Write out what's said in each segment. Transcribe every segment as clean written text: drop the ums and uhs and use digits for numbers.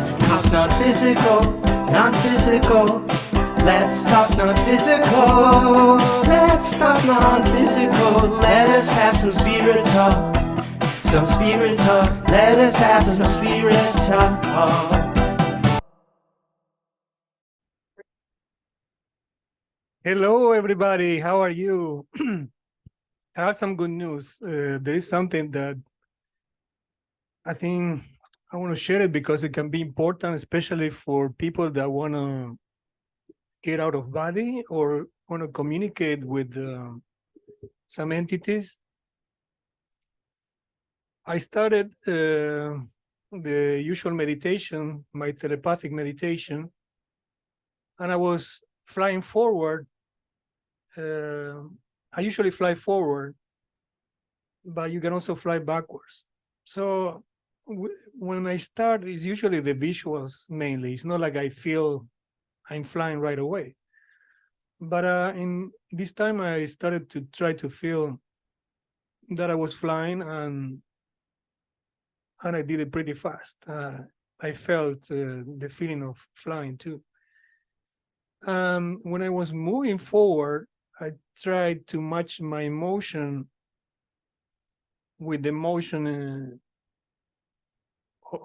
Let's talk non-physical, non-physical. Let's talk non-physical. Let's talk non-physical. Let us have some spirit talk. Some spirit talk. Let us have some spirit talk. Hello, everybody. How are you? I have some good news. There is something that I think I want to share it because it can be important, especially for people that want to get out of body or want to communicate with some entities. I started the usual meditation, my telepathic meditation, and I was flying forward. I usually fly forward, but you can also fly backwards. So when I start, it's usually the visuals mainly. It's not like I feel I'm flying right away. But in this time, I started to try to feel that I was flying, and I did it pretty fast. I felt the feeling of flying too. When I was moving forward, I tried to match my motion with the motion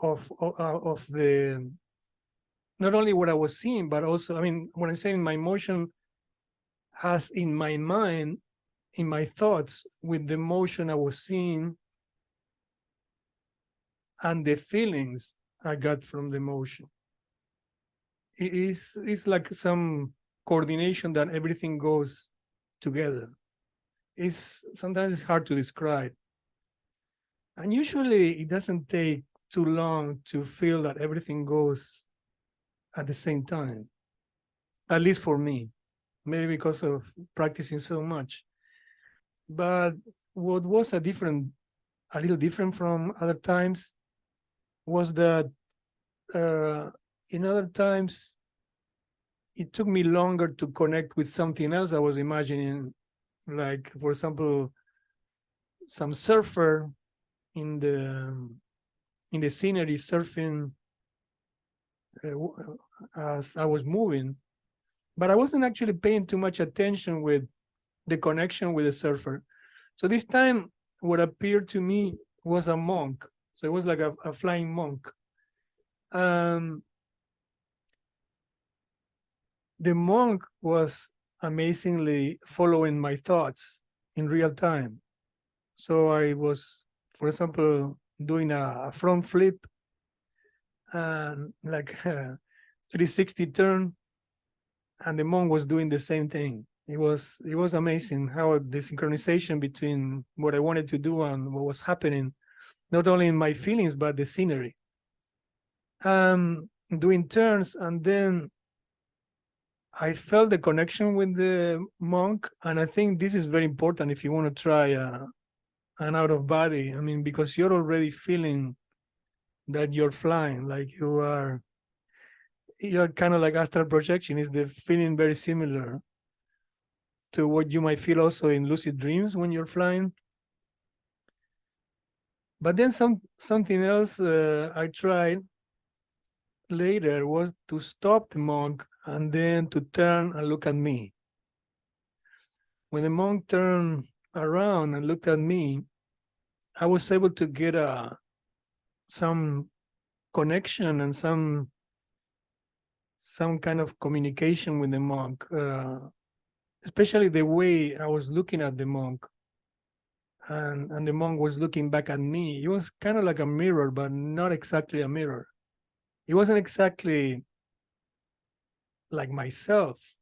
of the, not only what I was seeing, but also, I mean, when I'm saying my motion has in my mind, in my thoughts, with the motion I was seeing and the feelings I got from the motion. It's like some coordination that everything goes together. Sometimes it's hard to describe. And usually it doesn't take too long to feel that everything goes at the same time, at least for me, maybe because of practicing so much. But what was a little different from other times was that in other times it took me longer to connect with something else I was imagining, like, for example, some surfer in the scenery surfing as I was moving, but I wasn't actually paying too much attention with the connection with the surfer. So this time, what appeared to me was a monk. So it was like a flying monk. The monk was amazingly following my thoughts in real time. So I was, for example, doing a front flip and like a 360 turn, and the monk was doing the same thing. It was amazing how the synchronization between what I wanted to do and what was happening, not only in my feelings but the scenery. Doing turns, and then I felt the connection with the monk, and I think this is very important if you want to try an out of body. I mean, because you're already feeling that you're flying, like you're kind of like astral projection. Is the feeling very similar to what you might feel also in lucid dreams when you're flying? But then something else I tried later was to stop the monk and then to turn and look at me. When the monk turned around and looked at me, I was able to get some connection and some kind of communication with the monk, especially the way I was looking at the monk, and the monk was looking back at me. It was kind of like a mirror, but not exactly a mirror. It wasn't exactly like myself.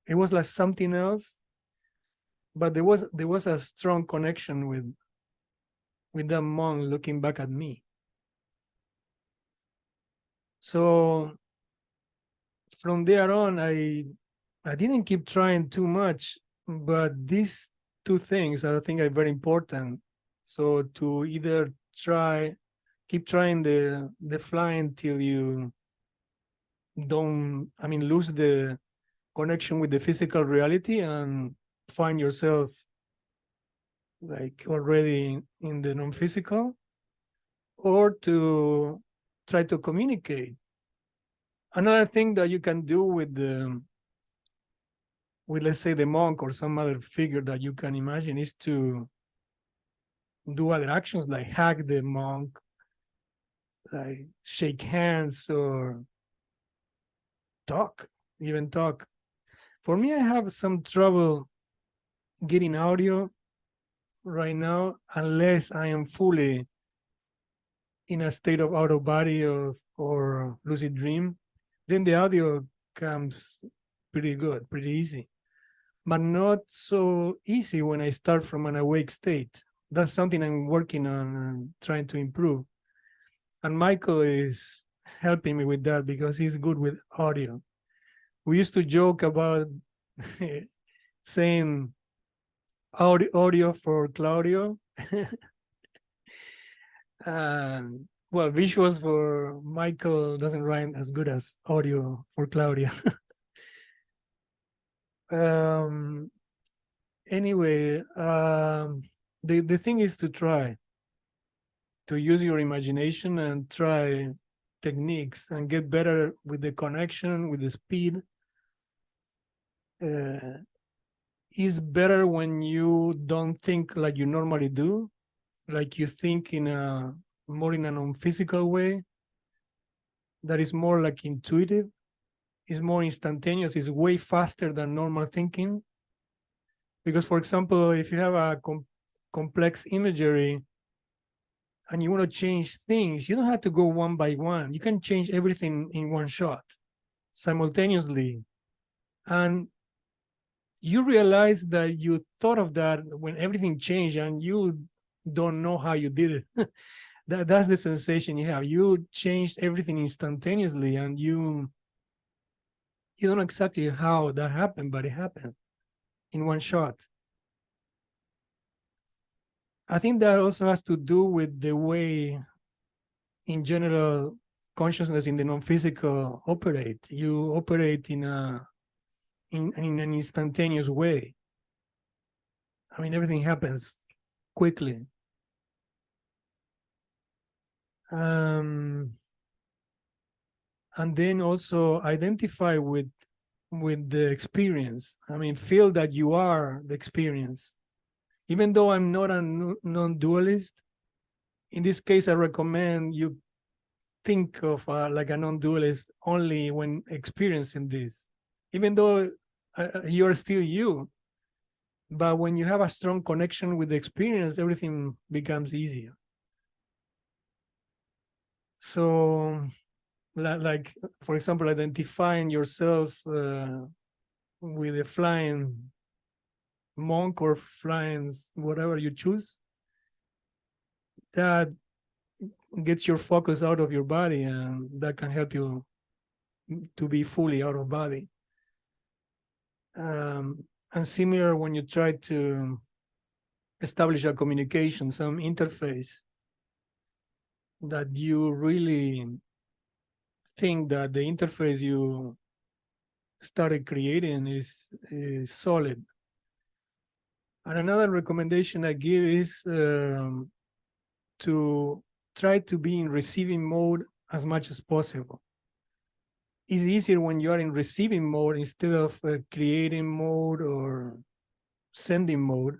It was like something else, but there was a strong connection with that monk looking back at me. So from there on, I didn't keep trying too much, but these two things I think are very important. So to either keep trying the flying till you don't, I mean, lose the connection with the physical reality and find yourself like already in the non-physical, or to try to communicate. Another thing that you can do with let's say the monk or some other figure that you can imagine is to do other actions like hug the monk, like shake hands or talk, even talk. For me, I have some trouble getting audio right now unless I am fully in a state of out of body or lucid dream. Then the audio comes pretty good, pretty easy, but not so easy when I start from an awake state. That's something I'm working on and trying to improve. And Michael is helping me with that because he's good with audio. We used to joke about saying audio for Claudio. And well, visuals for Michael doesn't rhyme as good as audio for Claudia. Anyway, the thing is to try to use your imagination and try techniques and get better with the connection, with the speed. Is better when you don't think like you normally do, like you think in a more in a non-physical way that is more like intuitive, is more instantaneous, is way faster than normal thinking. Because, for example, if you have a complex imagery and you want to change things, you don't have to go one by one. You can change everything in one shot simultaneously. And you realize that you thought of that when everything changed and you don't know how you did it. That's the sensation you have. You changed everything instantaneously and you don't know exactly how that happened, but it happened in one shot. I think that also has to do with the way, in general, consciousness in the non-physical operate. You operate in an instantaneous way. I mean, everything happens quickly. And then also identify with the experience. I mean, feel that you are the experience. Even though I'm not a non-dualist, in this case, I recommend you think of like a non-dualist only when experiencing this. Even though you're still you, but when you have a strong connection with the experience, everything becomes easier. So, like for example, identifying yourself with a flying monk or flying whatever you choose, that gets your focus out of your body, and that can help you to be fully out of body. And similar when you try to establish a communication, some interface that you really think that the interface you started creating is solid. And another recommendation I give is to try to be in receiving mode as much as possible. It's easier when you are in receiving mode instead of creating mode or sending mode,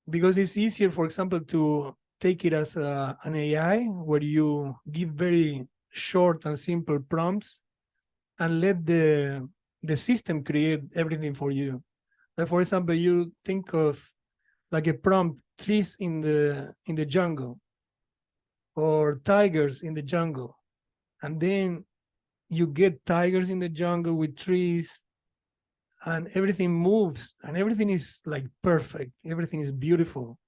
because it's easier, for example, to take it as an AI where you give very short and simple prompts and let the system create everything for you. Like, for example, you think of like a prompt, trees in the jungle or tigers in the jungle, and then you get tigers in the jungle with trees and everything moves and everything is like perfect, everything is beautiful,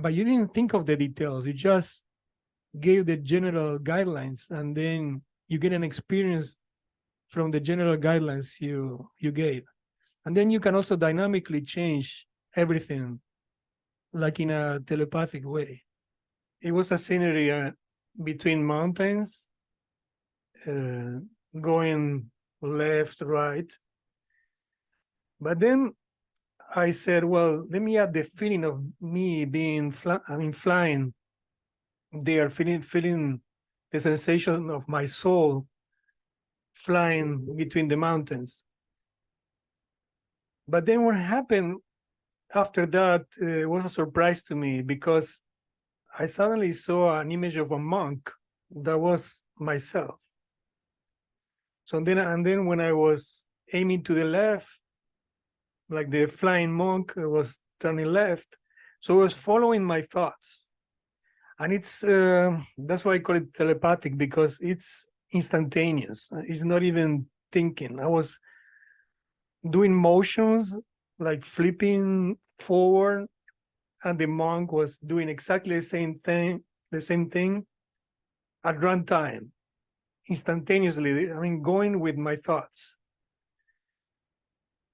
but you didn't think of the details. You just gave the general guidelines, and then you get an experience from the general guidelines you gave. And then you can also dynamically change everything, like in a telepathic way. It was a scenery between mountains, going left, right. But then I said, well, let me add the feeling of me being, flying there, feeling the sensation of my soul flying between the mountains. But then what happened after that was a surprise to me, because I suddenly saw an image of a monk that was myself. So then when I was aiming to the left, like the flying monk was turning left, so I was following my thoughts. And it's that's why I call it telepathic, because it's instantaneous. It's not even thinking. I was doing motions like flipping forward, and the monk was doing exactly the same thing at runtime, instantaneously. I mean, going with my thoughts.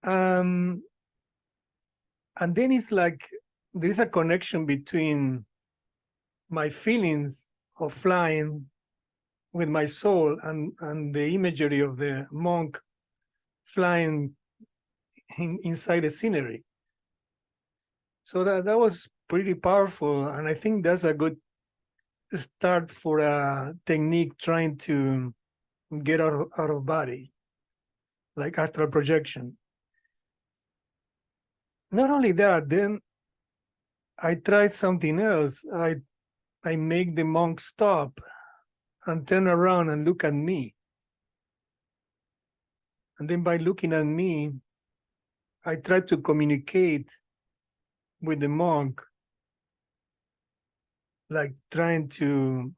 And then it's like there's a connection between my feelings of flying with my soul and the imagery of the monk flying inside the scenery. So that was pretty powerful, and I think that's a good start for a technique trying to get out of body, like astral projection. Not only that, then I tried something else. I make the monk stop and turn around and look at me. And then by looking at me, I tried to communicate with the monk, like trying to,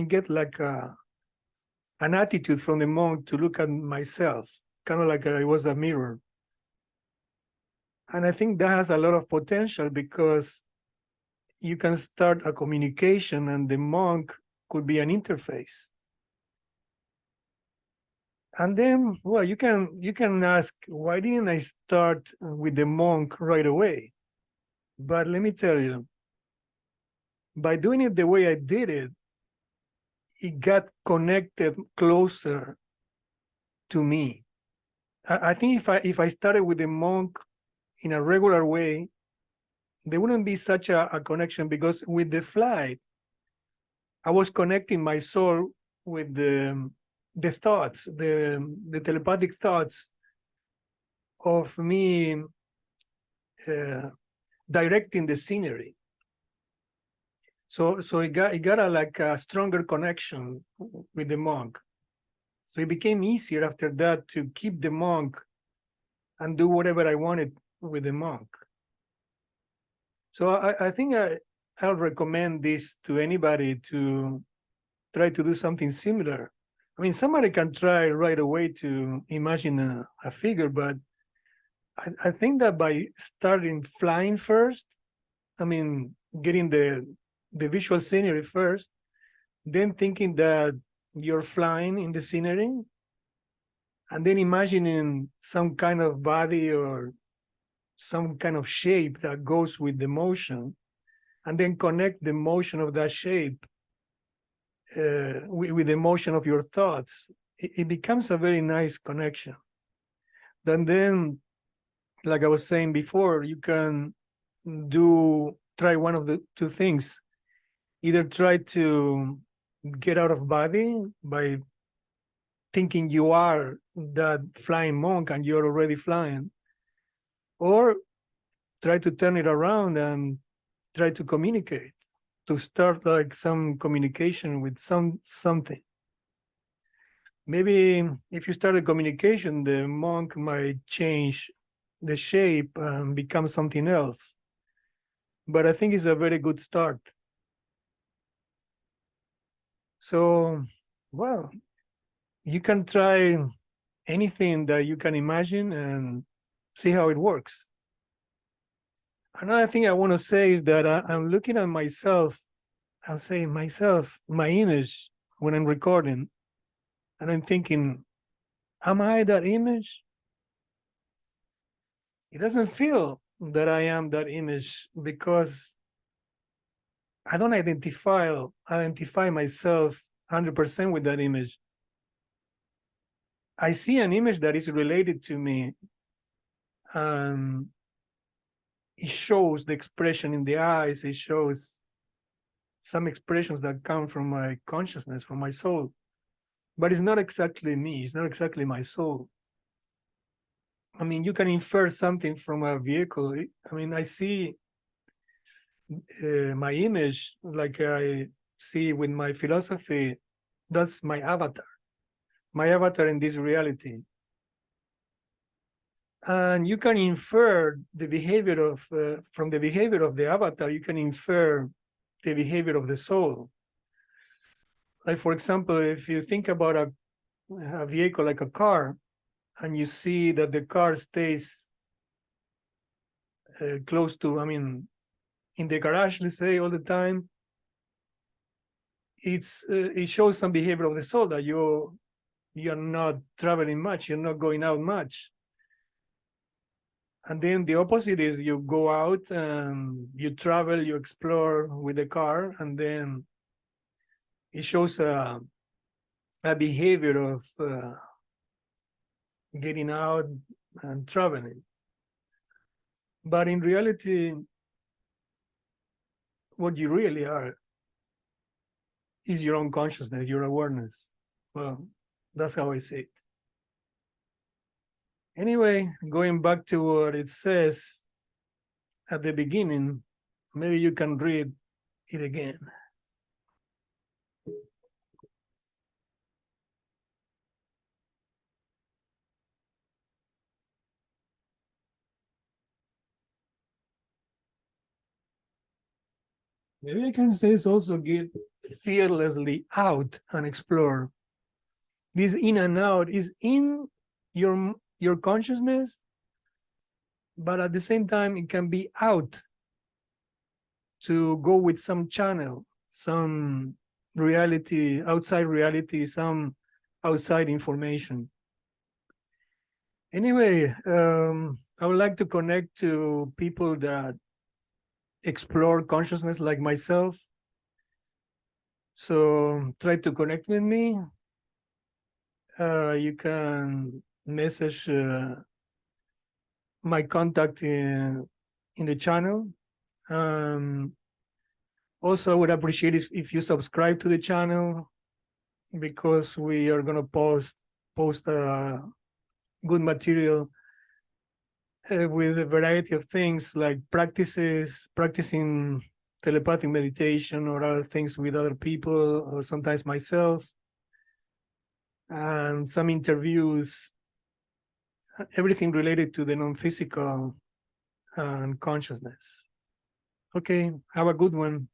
get like an attitude from the monk to look at myself, kind of like it was a mirror. And I think that has a lot of potential, because you can start a communication and the monk could be an interface. And then, well, you can ask, why didn't I start with the monk right away? But let me tell you, by doing it the way I did it, it got connected closer to me. I think if I started with the monk in a regular way, there wouldn't be such a connection, because with the flight, I was connecting my soul with the thoughts, the telepathic thoughts of me directing the scenery. So it got a stronger connection with the monk. So it became easier after that to keep the monk and do whatever I wanted with the monk. So I think I'll recommend this to anybody to try to do something similar. I mean, somebody can try right away to imagine a figure, but I think that by starting flying first, getting the visual scenery first, then thinking that you're flying in the scenery, and then imagining some kind of body or some kind of shape that goes with the motion, and then connect the motion of that shape with the motion of your thoughts. It becomes a very nice connection. Then, like I was saying before, you can try one of the two things. Either try to get out of body by thinking you are that flying monk and you're already flying, or try to turn it around and try to communicate, to start like some communication with something. Maybe if you start a communication, the monk might change the shape and become something else. But I think it's a very good start. So, well, you can try anything that you can imagine and see how it works. Another thing I want to say is that I'm looking at myself, I'll say myself, my image when I'm recording, and I'm thinking, am I that image? It doesn't feel that I am that image, because I don't identify myself 100% with that image. I see an image that is related to me. It shows the expression in the eyes. It shows some expressions that come from my consciousness, from my soul. But it's not exactly me, it's not exactly my soul. I mean, you can infer something from a vehicle. I mean, I see my image like I see with my philosophy. That's my avatar in this reality. And you can infer the behavior of, from the behavior of the avatar, you can infer the behavior of the soul. Like, for example, if you think about a vehicle like a car, and you see that the car stays close to, I mean, in the garage, let's say, all the time, it shows some behavior of the soul that you're not traveling much, you're not going out much. And then the opposite is you go out and you travel, you explore with the car, and then it shows a behavior of getting out and traveling. But in reality, what you really are is your own consciousness, your awareness. Well, that's how I see it. Anyway, going back to what it says at the beginning, maybe you can read it again. Maybe I can say it's also get fearlessly out and explore. This in and out is in your consciousness, but at the same time, it can be out to go with some channel, some reality, outside reality, some outside information. Anyway, I would like to connect to people that explore consciousness like myself. So try to connect with me. You can message my contact in the channel. Also, I would appreciate if you subscribe to the channel, because we are gonna post good material with a variety of things like practicing telepathic meditation or other things with other people, or sometimes myself, and some interviews, everything related to the non-physical and consciousness. Okay, have a good one.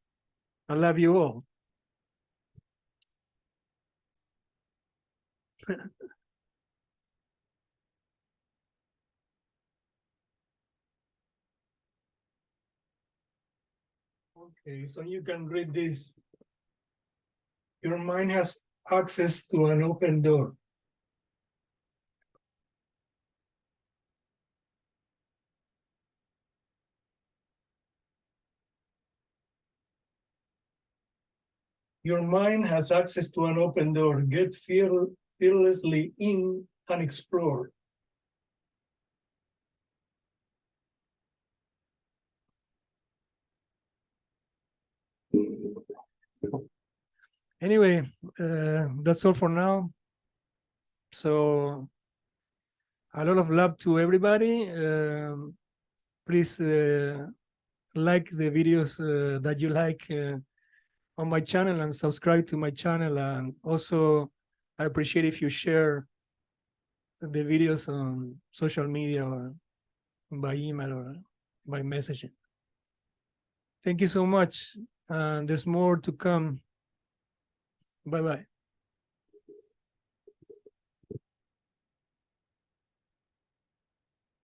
I love you all. Okay, so you can read this. Your mind has access to an open door. Your mind has access to an open door. Get fearlessly in and explore. Anyway, that's all for now. So a lot of love to everybody. Please like the videos that you like on my channel, and subscribe to my channel. And also, I appreciate if you share the videos on social media or by email or by messaging. Thank you so much. And there's more to come. Bye-bye.